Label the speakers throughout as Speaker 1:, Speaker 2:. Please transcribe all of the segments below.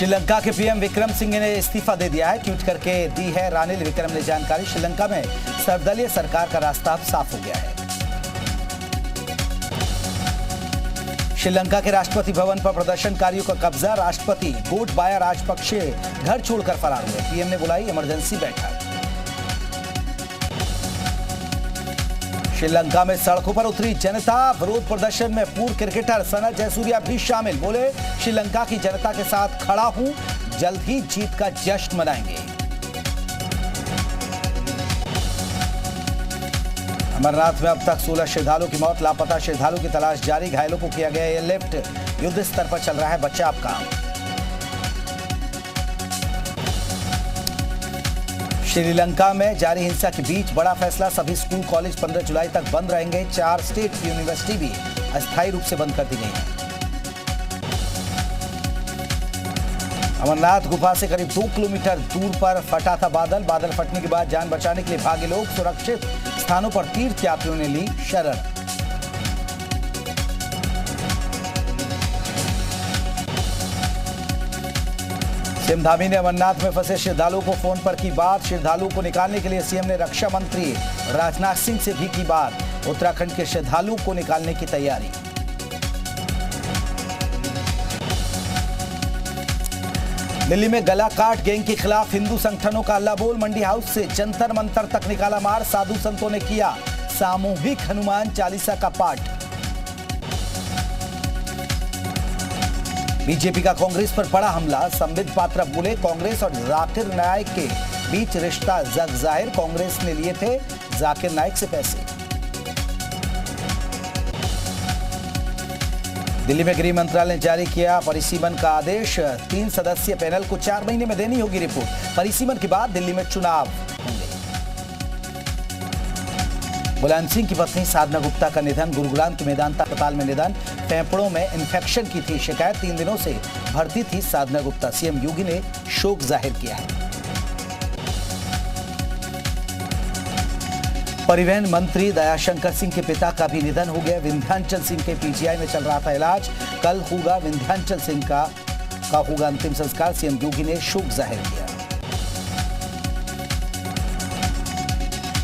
Speaker 1: श्रीलंका के पीएम विक्रम सिंघे ने इस्तीफा दे दिया है। ट्वीट करके दी है रानिल विक्रम ने जानकारी। श्रीलंका में सर्वदलीय सरकार का रास्ता अब साफ हो गया है। श्रीलंका के राष्ट्रपति भवन पर प्रदर्शनकारियों का कब्जा। राष्ट्रपति गोटबाया राजपक्षे घर छोड़कर फरार हुए। पीएम ने बुलाई इमरजेंसी बैठक। श्रीलंका में सड़कों पर उतरी जनता। विरोध प्रदर्शन में पूर्व क्रिकेटर सनत जयसूर्या भी शामिल। बोले, श्रीलंका की जनता के साथ खड़ा हूं, जल्द ही जीत का जश्न मनाएंगे। अमरनाथ में अब तक 16 श्रद्धालुओं की मौत। लापता श्रद्धालुओं की तलाश जारी। घायलों को किया गया एयरलिफ्ट। युद्ध स्तर पर चल रहा है बचाव काम। श्रीलंका में जारी हिंसा के बीच बड़ा फैसला। सभी स्कूल कॉलेज 15 जुलाई तक बंद रहेंगे। 4 स्टेट यूनिवर्सिटी भी अस्थायी रूप से बंद कर दी गई है। अमरनाथ गुफा से करीब 2 किलोमीटर दूर पर फटा था बादल। बादल फटने के बाद जान बचाने के लिए भागे लोग। सुरक्षित स्थानों पर तीर्थ यात्रियों ने ली शरण। सीएम धामी ने अमरनाथ में फंसे श्रद्धालुओं को फोन पर की बात। श्रद्धालुओं को निकालने के लिए सीएम ने रक्षा मंत्री राजनाथ सिंह से भी की बात। उत्तराखंड के श्रद्धालुओं को निकालने की तैयारी। दिल्ली में गला काट गैंग के खिलाफ हिंदू संगठनों का हल्ला बोल। मंडी हाउस से जंतर मंतर तक निकाला मार। साधु संतों ने किया सामूहिक हनुमान चालीसा का पाठ। बीजेपी का कांग्रेस पर बड़ा हमला। संबित पात्रा बोले, कांग्रेस और जाकिर नाइक के बीच रिश्ता जग जाहिर। कांग्रेस ने लिए थे जाकिर नाइक से पैसे। दिल्ली में गृह मंत्रालय ने जारी किया परिसीमन का आदेश। 3 सदस्यीय पैनल को 4 महीने में देनी होगी रिपोर्ट। परिसीमन के बाद दिल्ली में चुनाव होंगे। मुलायम सिंह की पत्नी साधना गुप्ता का निधन। गुरुग्राम के मेदांता अस्पताल में निधन। फेफड़ों में इन्फेक्शन की थी शिकायत। 3 दिनों से भर्ती थी साधना गुप्ता। सीएम योगी ने शोक जाहिर किया है। परिवहन मंत्री दयाशंकर सिंह के पिता का भी निधन हो गया। विंध्याचल सिंह के पीजीआई में चल रहा था इलाज। कल होगा विंध्याचल सिंह का होगा अंतिम संस्कार। सीएम योगी ने शोक जाहिर किया।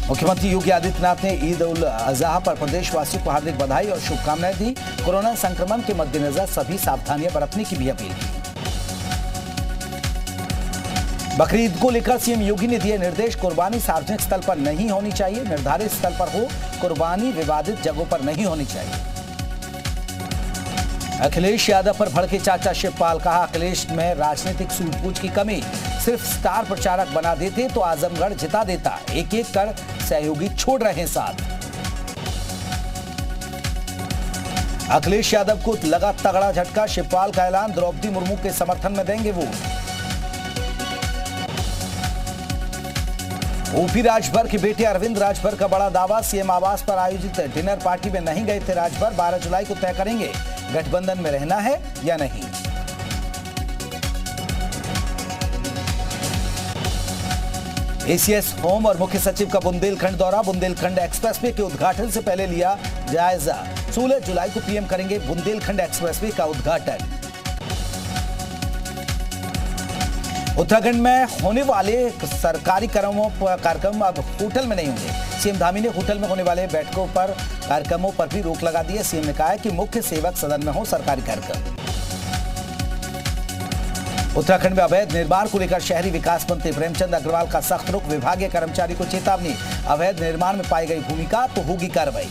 Speaker 1: मुख्यमंत्री योगी आदित्यनाथ ने ईद उल अजहा पर प्रदेशवासियों को हार्दिक बधाई और शुभकामनाएं दी। कोरोना संक्रमण के मद्देनजर सभी सावधानियां बरतने की भी अपील की। बकरीद को लेकर सीएम योगी ने दिए निर्देश। कुर्बानी सार्वजनिक स्थल पर नहीं होनी चाहिए। निर्धारित स्थल पर हो। कुर्बानी विवादित जगहों पर नहीं होनी चाहिए। अखिलेश यादव पर भड़के चाचा शिवपाल। कहा, अखिलेश में राजनीतिक सूझबूझ की कमी। सिर्फ स्टार प्रचारक बना देते तो आजमगढ़ जिता देता। एक एक कर सहयोगी छोड़ रहे साथ। अखिलेश यादव को लगा तगड़ा झटका। शिवपाल का ऐलान, द्रौपदी मुर्मू के समर्थन में देंगे वोट। ओपी राजभर के बेटे अरविंद राजभर का बड़ा दावा। सीएम आवास पर आयोजित डिनर पार्टी में नहीं गए थे राजभर। 12 जुलाई को तय करेंगे गठबंधन में रहना है या नहीं। एसीएस होम और मुख्य सचिव का बुंदेलखंड दौरा। बुंदेलखंड एक्सप्रेसवे के उद्घाटन से पहले लिया जायजा। 16 जुलाई को पीएम करेंगे बुंदेलखंड एक्सप्रेसवे का उद्घाटन। उत्तराखंड में होने वाले सरकारी कार्यक्रम अब होटल में नहीं होंगे। सीएम धामी ने होटल में होने वाले बैठकों पर कार्यक्रमों पर भी रोक लगा दी है। सीएम ने कहा है कि मुख्य सेवक सदन में हो सरकारी कार्यक्रम। उत्तराखंड में अवैध निर्माण को लेकर शहरी विकास मंत्री प्रेमचंद अग्रवाल का सख्त रुख। विभागीय कर्मचारी को चेतावनी। अवैध निर्माण में पाई गई भूमिका तो होगी कार्रवाई।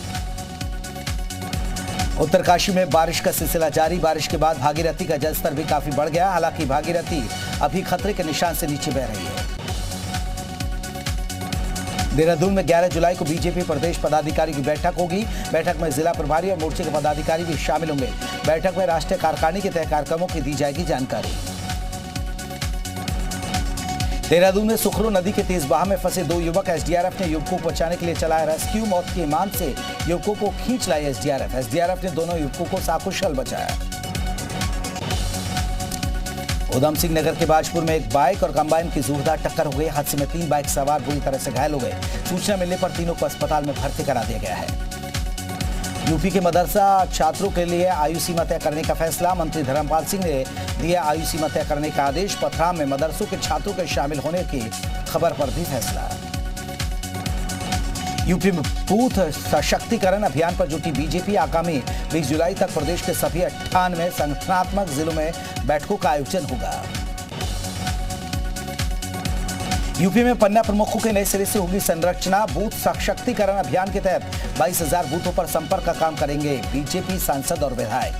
Speaker 1: उत्तरकाशी में बारिश का सिलसिला जारी। बारिश के बाद भागीरथी का जलस्तर भी काफी बढ़ गया। हालांकि भागीरथी अभी खतरे के निशान से नीचे बह रही है। देहरादून में 11 जुलाई को बीजेपी प्रदेश पदाधिकारी की बैठक होगी। बैठक में जिला प्रभारी और मोर्चे के पदाधिकारी भी शामिल होंगे। बैठक में राष्ट्रीय कार्यकारिणी के तय कार्यक्रमों की दी जाएगी जानकारी। देहरादून में सुखरू नदी के तेज बहाव में फंसे 2 युवक। एसडीआरएफ ने युवकों को बचाने के लिए चलाया रेस्क्यू। मौत की ईमान से युवकों को खींच लाई एसडीआरएफ। एसडीआरएफ ने दोनों युवकों को सकुशल बचाया। उधम सिंह नगर के बाजपुर में एक बाइक और कंबाइन की जोरदार टक्कर हो गई। हादसे में 3 बाइक सवार बुरी तरह से घायल हो गए। सूचना मिलने पर तीनों को अस्पताल में भर्ती करा दिया गया है। यूपी के मदरसा छात्रों के लिए आयु सीमा तय करने का फैसला। मंत्री धर्मपाल सिंह ने दिया आयु सीमा तय करने का आदेश। पथराम में मदरसों के छात्रों के शामिल होने की खबर पर भी फैसला। यूपी में बूथ सशक्तिकरण अभियान पर जुटी बीजेपी। आगामी 20 जुलाई तक प्रदेश के सभी 98 संगठनात्मक जिलों में बैठकों का आयोजन होगा। यूपी में पन्ना प्रमुखों के नए सिरे से होगी संरचना। बूथ सशक्तिकरण अभियान के तहत 22,000 बूथों पर संपर्क का काम करेंगे बीजेपी सांसद और विधायक।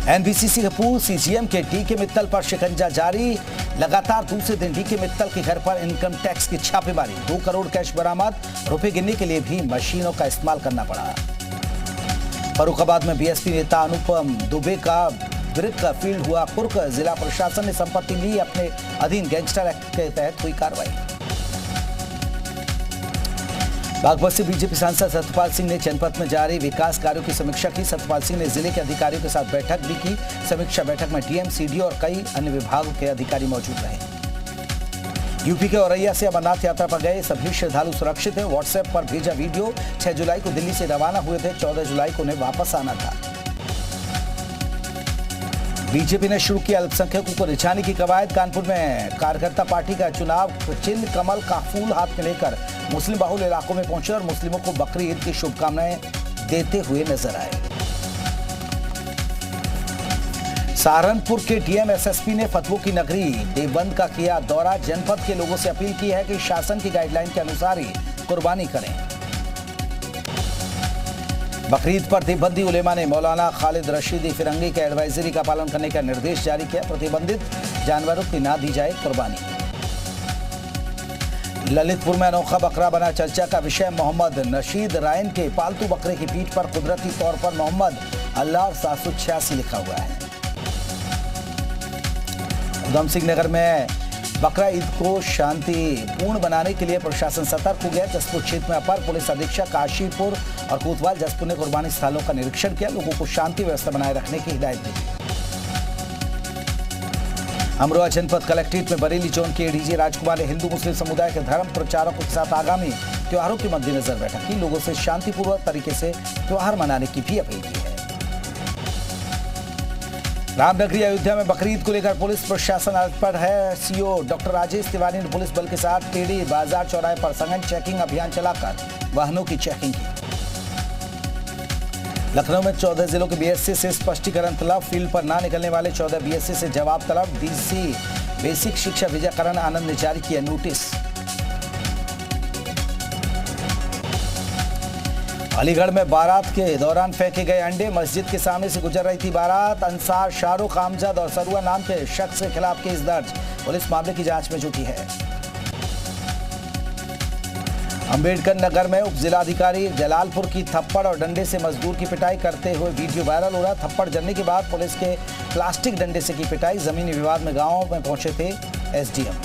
Speaker 1: एनबीसीसी के पूर्व सीजीएम के डीके मित्तल पर शिकंजा जारी। लगातार दूसरे दिन डीके मित्तल के घर पर इनकम टैक्स की छापेमारी। 2 करोड़ कैश बरामद। रुपए गिनने के लिए भी मशीनों का इस्तेमाल करना पड़ा। फर्रुखाबाद में बीएसपी नेता अनुपम दुबे का ब्रिक का फील्ड हुआ कुर्क। जिला प्रशासन ने संपत्ति ली। अपने अधीन गैंगस्टर एक्ट के तहत हुई कार्रवाई। बागपत से बीजेपी सांसद सत्यपाल सिंह ने जनपद में जारी विकास कार्यों की समीक्षा की। सत्यपाल सिंह ने जिले के अधिकारियों के साथ बैठक भी की। समीक्षा बैठक में डीएम, सीडीओ और कई अन्य विभागों के अधिकारी मौजूद रहे। यूपी के औरैया से अमरनाथ यात्रा पर गए सभी श्रद्धालु सुरक्षित हैं। व्हाट्सएप पर भेजा वीडियो। 6 जुलाई को दिल्ली से रवाना हुए थे। 14 जुलाई को उन्हें वापस आना था। बीजेपी ने शुरू किया अल्पसंख्यकों को रिझाने की कवायद। कानपुर में कार्यकर्ता पार्टी का चुनाव चिन्ह कमल का फूल हाथ में लेकर मुस्लिम बहुल इलाकों में पहुंचे और मुस्लिमों को बकरी ईद की शुभकामनाएं देते हुए नजर आए। सहारनपुर के डीएम एसएसपी ने फतवों की नगरी देवबंद का किया दौरा। जनपद के लोगों से अपील की है कि शासन की गाइडलाइन के अनुसार ही कुर्बानी करें। बकरीद पर देवबंदी उलेमा ने मौलाना खालिद रशीदी फिरंगी के एडवाइजरी का पालन करने का निर्देश जारी किया। प्रतिबंधित जानवरों की ना दी जाए कुर्बानी। ललितपुर में अनोखा बकरा बना चर्चा का विषय। मोहम्मद नशीद रायन के पालतू बकरे की पीठ पर कुदरती तौर पर मोहम्मद अल्लाह 786 लिखा हुआ है। उधम सिंह नगर में बकरा ईद को शांतिपूर्ण बनाने के लिए प्रशासन सतर्क हो गया। जसपुर क्षेत्र में अपर पुलिस अधीक्षक काशीपुर और कोतवाल जसपुर ने कुर्बानी स्थलों का निरीक्षण किया। लोगों को शांति व्यवस्था बनाए रखने की हिदायत दी। अमरोहा जनपद कलेक्ट्रेट में बरेली जोन के एडीजी राजकुमार ने हिंदू मुस्लिम समुदाय के धर्म प्रचारकों के साथ आगामी त्योहारों के मद्देनजर बैठक की। लोगों से शांतिपूर्वक तरीके से त्योहार मनाने की भी अपील की है। रामनगरी अयोध्या में बकरीद को लेकर पुलिस प्रशासन अलर्ट है। सीओ डॉक्टर राजेश तिवारी ने पुलिस बल के साथ टेढ़ी बाजार चौराहे पर सघन चेकिंग अभियान चलाकर वाहनों की चेकिंग की। लखनऊ में 14 जिलों के बीएससी से स्पष्टीकरण तलब। फील्ड पर ना निकलने वाले 14 बीएससी से जवाब तलब। डीसी बेसिक शिक्षा विजयकरण आनंद ने जारी किया नोटिस। अलीगढ़ में बारात के दौरान फेंके गए अंडे। मस्जिद के सामने से गुजर रही थी बारात। अंसार, शाहरुख, आमजद और सरुआ नाम के शख्स के खिलाफ केस दर्ज। पुलिस मामले की जांच में जुटी है। अंबेडकर नगर में उप जिलाधिकारी जलालपुर की थप्पड़ और डंडे से मजदूर की पिटाई करते हुए वीडियो वायरल हो रहा। थप्पड़ जलने के बाद पुलिस के प्लास्टिक डंडे से की पिटाई। जमीनी विवाद में गांव में पहुंचे थे एसडीएम।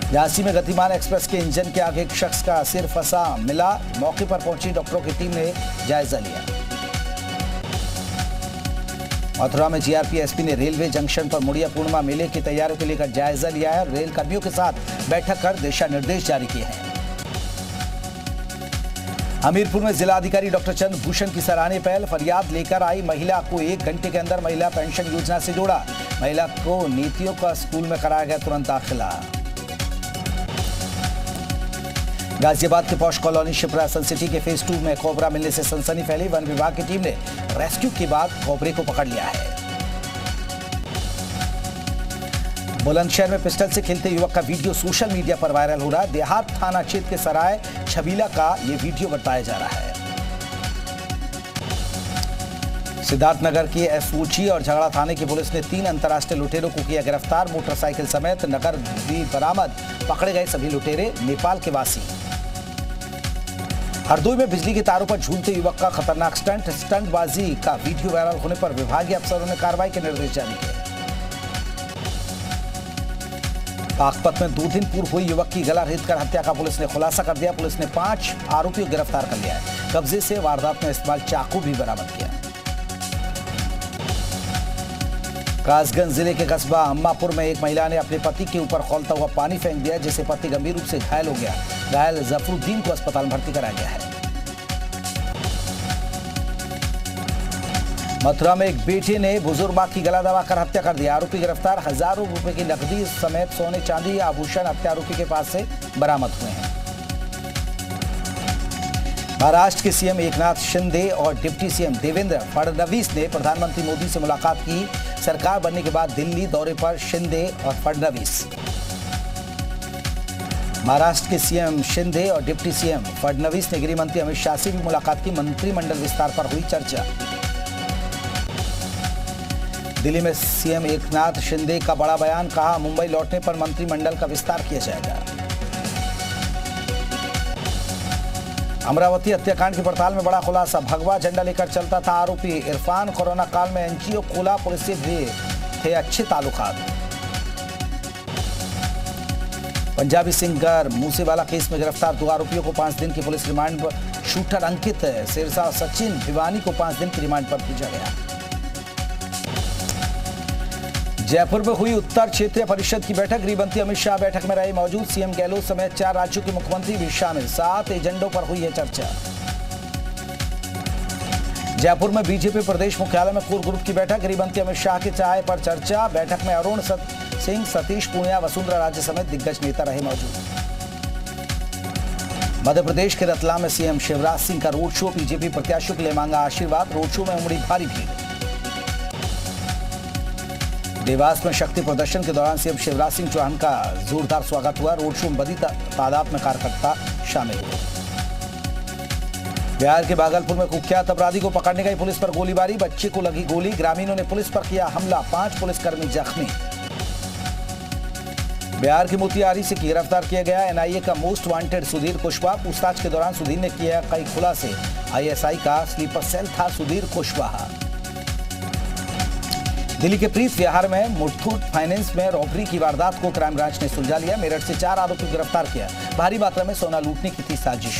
Speaker 1: झांसी में गतिमान एक्सप्रेस के इंजन के आगे एक शख्स का सिर फंसा मिला। मौके पर पहुंची डॉक्टरों की टीम ने जायजा लिया। मथुरा में जीआरपी एसपी ने रेलवे जंक्शन पर मुड़िया पूर्णिमा मेले की तैयारियों को लेकर जायजा लिया है। रेल कर्मियों के साथ बैठक कर दिशा निर्देश जारी किए हैं। हमीरपुर में जिलाधिकारी डॉक्टर चंद्रभूषण की सराहनीय पहल। फरियाद लेकर आई महिला को 1 घंटे के अंदर महिला पेंशन योजना से जोड़ा। महिला को नीतियों का स्कूल में कराया गया तुरंत दाखिला। गाजियाबाद के पॉश कॉलोनी शिप्रा सन सिटी के फेज 2 में कोबरा मिलने से सनसनी फैली। वन विभाग की टीम ने रेस्क्यू के बाद कोबरे को पकड़ लिया है। बुलंदशहर में पिस्टल से खेलते युवक का वीडियो सोशल मीडिया पर वायरल हो रहा है। देहात थाना क्षेत्र के सराय छबीला का ये वीडियो बताया जा रहा है। सिद्धार्थनगर की एसओजी और झगड़ा थाने की पुलिस ने 3 अंतर्राष्ट्रीय लुटेरों को किया गिरफ्तार। मोटरसाइकिल समेत नगर भी बरामद। पकड़े गए सभी लुटेरे नेपाल के वासी। हरदोई में बिजली के तारों पर झूलते युवक का खतरनाक स्टंटबाजी का वीडियो वायरल होने पर विभागीय अफसरों ने कार्रवाई के निर्देश जारी किए। बागपत में 2 दिन पूर्व हुई युवक की गला रेतकर हत्या का पुलिस ने खुलासा कर दिया। पुलिस ने 5 आरोपियों को गिरफ्तार कर लिया है। कब्जे से वारदात में इस्तेमाल चाकू भी बरामद किया। कासगंज जिले के कस्बा अम्मापुर में एक महिला ने अपने पति के ऊपर खौलता हुआ पानी फेंक दिया, जिससे पति गंभीर रूप से घायल हो गया। घायल जफरुद्दीन को अस्पताल में भर्ती कराया गया है। मथुरा में एक बेटे ने बुजुर्ग मां की गला दबाकर हत्या कर दिया। आरोपी गिरफ्तार। हजारों रुपए की नकदी समेत सोने चांदी आभूषण हत्या आरोपी के पास से बरामद हुए हैं। महाराष्ट्र के सीएम एकनाथ शिंदे और डिप्टी सीएम देवेंद्र फडणवीस ने प्रधानमंत्री मोदी से मुलाकात की। सरकार बनने के बाद दिल्ली दौरे पर शिंदे और फडणवीस। महाराष्ट्र के सीएम शिंदे और डिप्टी सीएम फडणवीस ने गृह मंत्री अमित शाह से भी मुलाकात की। मंत्रिमंडल विस्तार पर हुई चर्चा। दिल्ली में सीएम एकनाथ शिंदे का बड़ा बयान, कहा मुंबई लौटने पर मंत्रिमंडल का विस्तार किया जाएगा। अमरावती हत्याकांड की पड़ताल में बड़ा खुलासा। भगवा झंडा लेकर चलता था आरोपी इरफान। कोरोना काल में एनजीओ खोला। पुलिस से भी थे अच्छे ताल्लुकात। पंजाबी सिंगर मूसेवाला केस में गिरफ्तार 2 आरोपियों को 5 दिन की पुलिस रिमांड पर। शूटर अंकित सिरसा और सचिन भिवानी को 5 दिन की रिमांड पर भेजा गया। जयपुर में हुई उत्तर क्षेत्रीय परिषद की बैठक। गृह मंत्री अमित शाह बैठक में रहे मौजूद। सीएम गहलोत समेत 4 राज्यों के मुख्यमंत्री भी शामिल। 7 एजेंडों पर हुई है चर्चा। जयपुर में बीजेपी प्रदेश मुख्यालय में कोर ग्रुप की बैठक। गृह मंत्री अमित शाह के चाय पर चर्चा। बैठक में अरुण सिंह, सतीश पूनिया, वसुंधरा राजे समेत दिग्गज नेता रहे मौजूद। मध्य प्रदेश के रतलाम में सीएम शिवराज सिंह का रोड शो। बीजेपी प्रत्याशियों के लिए मांगा आशीर्वाद। रोड शो में उमड़ी भारी भीड़। देवास में शक्ति प्रदर्शन के दौरान सीएम शिवराज सिंह चौहान का जोरदार स्वागत हुआ। रोड शो में बड़ी तादाद में कार्यकर्ता शामिल हुए। बिहार के भागलपुर में कुख्यात अपराधी को पकड़ने गई पुलिस पर गोलीबारी। बच्चे को लगी गोली। ग्रामीणों ने पुलिस पर किया हमला। 5 पुलिसकर्मी जख्मी। बिहार के मोतिहारी से गिरफ्तार किया गया एनआईए का मोस्ट वांटेड सुधीर कुशवाहा। पूछताछ के दौरान सुधीर ने किया कई खुलासे। आईएसआई का स्लीपर सेल था सुधीर कुशवाहा। दिल्ली के प्रीत विहार में मुथूट फाइनेंस में रॉबरी की वारदात को क्राइम ब्रांच ने सुलझा लिया। मेरठ से 4 आरोपी गिरफ्तार किया। भारी मात्रा में सोना लूटने की थी साजिश।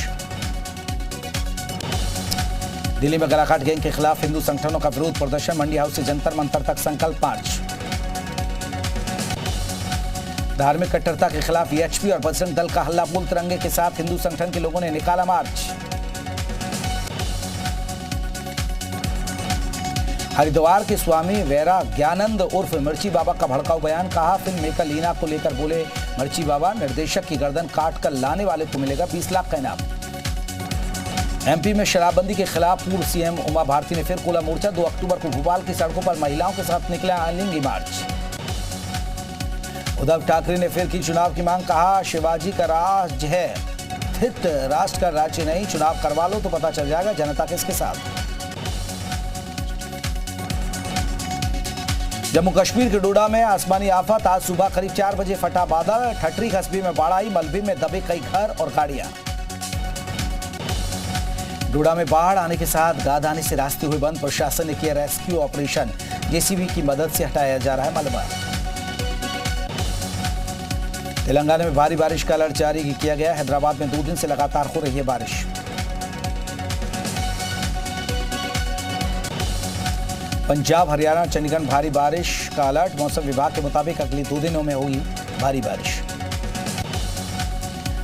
Speaker 1: दिल्ली में गलाकाट गैंग के खिलाफ हिंदू संगठनों का विरोध प्रदर्शन। मंडी हाउस से जंतर मंतर तक संकल्प मार्च। धार्मिक कट्टरता के खिलाफ वीएचपी और बजरंग दल का हल्ला बोल तिरंगे के साथ हिंदू संगठन के लोगों ने निकाला मार्च। हरिद्वार के स्वामी वैरा ज्ञानंद उर्फ मिर्ची बाबा का भड़काऊ बयान। कहा फिल्म मेकर लीना को लेकर बोले मिर्ची बाबा, निर्देशक की गर्दन काट कर लाने वाले को मिलेगा 20 लाख का इनाम। एमपी में शराबबंदी के खिलाफ पूर्व सीएम उमा भारती ने फिर खोला मोर्चा। 2 अक्टूबर को भोपाल की सड़कों पर महिलाओं के साथ निकला आलिंगी मार्च। उद्धव ठाकरे ने फिर की चुनाव की मांग। कहा शिवाजी का राज है, हित राष्ट्र का राज्य नहीं। चुनाव करवा लो तो पता चल जाएगा जनता किसके साथ। जम्मू कश्मीर के डोडा में आसमानी आफत। आज सुबह करीब 4 बजे फटा बादल। ठटरी कस्बे में बाढ़ आई। मलबे में दबे कई घर और गाड़ियां। डोडा में बाढ़ आने के साथ गाद आने से रास्ते हुए बंद। प्रशासन ने किया रेस्क्यू ऑपरेशन। जेसीबी की मदद से हटाया जा रहा है मलबा। तेलंगाना में भारी बारिश का अलर्ट जारी किया गया। हैदराबाद में 2 दिन से लगातार हो रही है बारिश। पंजाब, हरियाणा, चंडीगढ़ भारी बारिश का अलर्ट। मौसम विभाग के मुताबिक अगले 2 दिनों में होगी भारी बारिश।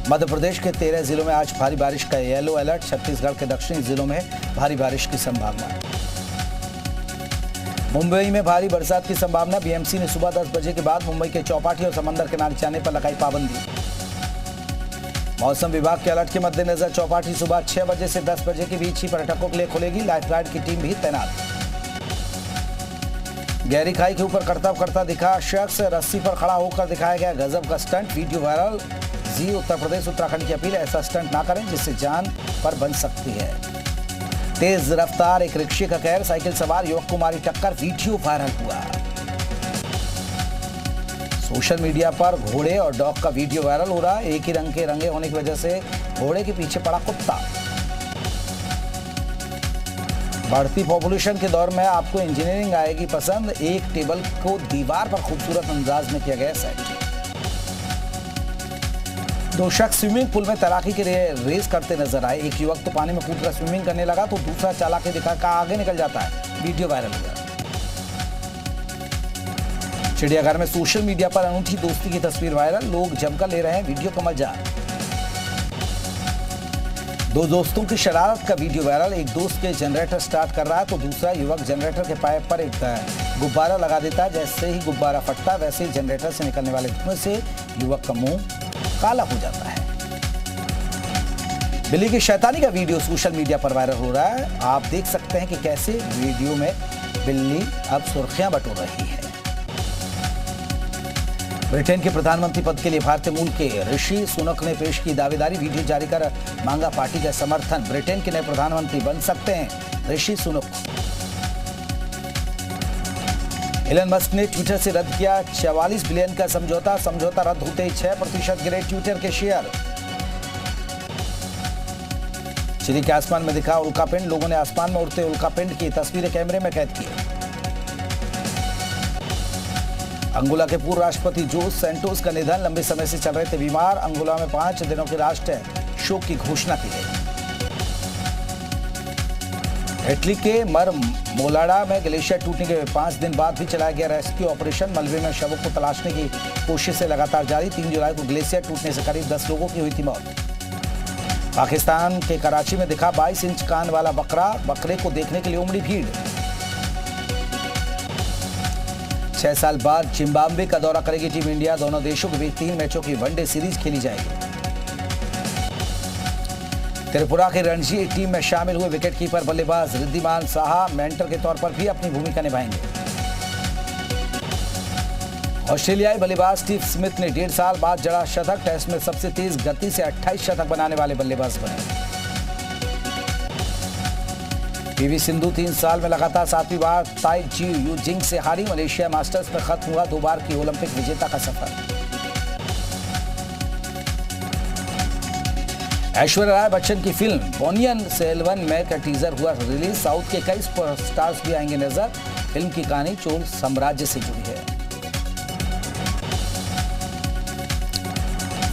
Speaker 1: मध्य प्रदेश के 13 जिलों में आज भारी बारिश का येलो अलर्ट। छत्तीसगढ़ के दक्षिणी जिलों में भारी बारिश की संभावना। मुंबई में भारी बरसात की संभावना। बीएमसी ने सुबह 10 बजे के बाद मुंबई के चौपाटी और समंदर किनारे जाने पर लगाई पाबंदी। मौसम विभाग के अलर्ट के मद्देनजर चौपाटी सुबह 6 बजे से 10 बजे के बीच ही पर्यटकों के लिए खुलेगी। लाइफ गार्ड की टीम भी तैनात। गहरी खाई के ऊपर करतब करता दिखा शख्स। रस्सी पर खड़ा होकर दिखाया गया गजब का stunt. Video viral. Zee Uttar Pradesh Uttarakhand की अपील, ऐसा स्टंट ना करें जिससे जान पर बन सकती है। तेज रफ्तार एक रिक्शे का कहर। साइकिल सवार युवक को मारी टक्कर। वीडियो वायरल हुआ। सोशल मीडिया पर घोड़े और डॉग का वीडियो वायरल हो रहा है। एक ही रंग के रंगे होने की वजह से घोड़े के पीछे पड़ा कुत्ता। बढ़ती पॉपुलेशन के दौर में आपको इंजीनियरिंग आएगी पसंद। एक टेबल को दीवार पर खूबसूरत अंदाज में किया गया सेट। 2 शख्स स्विमिंग पूल में तैराकी के लिए रेस करते नजर आए। एक युवक तो पानी में कूदकर स्विमिंग करने लगा तो दूसरा चालाकी दिखाकर आगे निकल जाता है। वीडियो वायरल हुआ। चिड़ियाघर में सोशल मीडिया पर अनूठी दोस्ती की तस्वीर वायरल, लोग जमकर ले रहे हैं वीडियो का मजा। दो दोस्तों की शरारत का वीडियो वायरल, एक दोस्त के जनरेटर स्टार्ट कर रहा है तो दूसरा युवक जनरेटर के पाइप पर एक गुब्बारा लगा देता है। जैसे ही गुब्बारा फटता है वैसे ही जनरेटर से निकलने वाले धुएं से युवक का मुंह काला हो जाता है। बिल्ली की शैतानी का वीडियो सोशल मीडिया पर वायरल हो रहा है। आप देख सकते हैं कि कैसे वीडियो में बिल्ली अब सुर्खियां बटोर रही है। ब्रिटेन के प्रधानमंत्री पद के लिए भारतीय मूल के ऋषि सुनक ने पेश की दावेदारी, वीडियो जारी कर मांगा पार्टी का समर्थन। ब्रिटेन के नए प्रधानमंत्री बन सकते हैं ऋषि सुनक। एलन मस्क ने ट्विटर से रद्द किया 44 बिलियन का समझौता रद्द होते ही 6% गिरे ट्विटर के शेयर। चिली के आसमान में दिखा उल्कापिंड, लोगों ने आसमान में उड़ते उल्कापिंड की तस्वीरें कैमरे में कैद की। अंगोला के पूर्व राष्ट्रपति जोस सैंटोस का निधन, लंबे समय से चल रहे थे बीमार। अंगोला में 5 दिनों के राष्ट्रीय शोक की घोषणा की गई। इटली के मर मोलाडा में ग्लेशियर टूटने के 5 दिन बाद भी चलाया गया रेस्क्यू ऑपरेशन। मलबे में शवों को तलाशने की कोशिशें लगातार जारी। 3 जुलाई को ग्लेशियर टूटने से करीब 10 लोगों की हुई थी मौत। पाकिस्तान के कराची में दिखा 22 इंच कान वाला बकरा, बकरे को देखने के लिए उमड़ी भीड़। 6 साल बाद जिम्बाब्वे का दौरा करेगी टीम इंडिया, दोनों देशों के बीच 3 मैचों की वनडे सीरीज खेली जाएगी। त्रिपुरा की रणजी टीम में शामिल हुए विकेटकीपर बल्लेबाज रिद्धिमान साहा मेंटर के तौर पर भी अपनी भूमिका निभाएंगे। ऑस्ट्रेलियाई बल्लेबाज स्टीव स्मिथ ने 1.5 साल बाद जड़ा शतक, टेस्ट में सबसे तेज गति से 28 शतक बनाने वाले बल्लेबाज बने। पीवी सिंधु 3 साल में लगातार 7वीं बार ताई जी यूजिंग से हारी। मलेशिया मास्टर्स में खत्म हुआ 2 बार की ओलंपिक विजेता का सफर। ऐश्वर्या राय बच्चन की फिल्म पोनियन सेल्वन में का टीजर हुआ रिलीज। साउथ के कई सुपरस्टार्स भी आएंगे नजर। फिल्म की कहानी चोल साम्राज्य से जुड़ी है।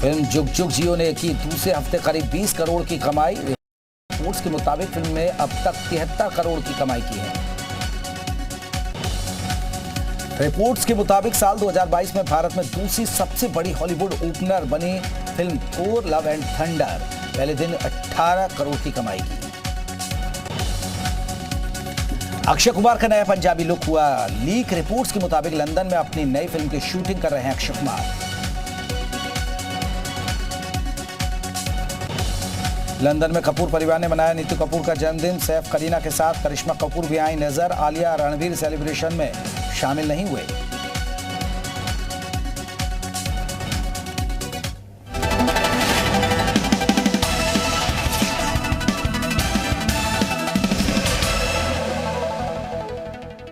Speaker 1: फिल्म जुग जुग जियो ने की दूसरे हफ्ते करीब 20 करोड़ की कमाई। रिपोर्ट्स के मुताबिक फिल्म ने अब तक 73 करोड़ की कमाई की है। रिपोर्ट्स के मुताबिक साल 2022 में भारत में दूसरी सबसे बड़ी हॉलीवुड ओपनर बनी film Thor love and thunder पहले दिन 18 करोड़ की कमाई की। अक्षय कुमार का नया पंजाबी लुक हुआ लीक। रिपोर्ट्स के मुताबिक लंदन में अपनी नई फिल्म की शूटिंग कर रहे हैं अक्षय कुमार। लंदन में कपूर परिवार ने मनाया नीतू कपूर का जन्मदिन। सैफ, करीना के साथ करिश्मा कपूर भी आई नजर। आलिया, रणवीर सेलिब्रेशन में शामिल नहीं हुए।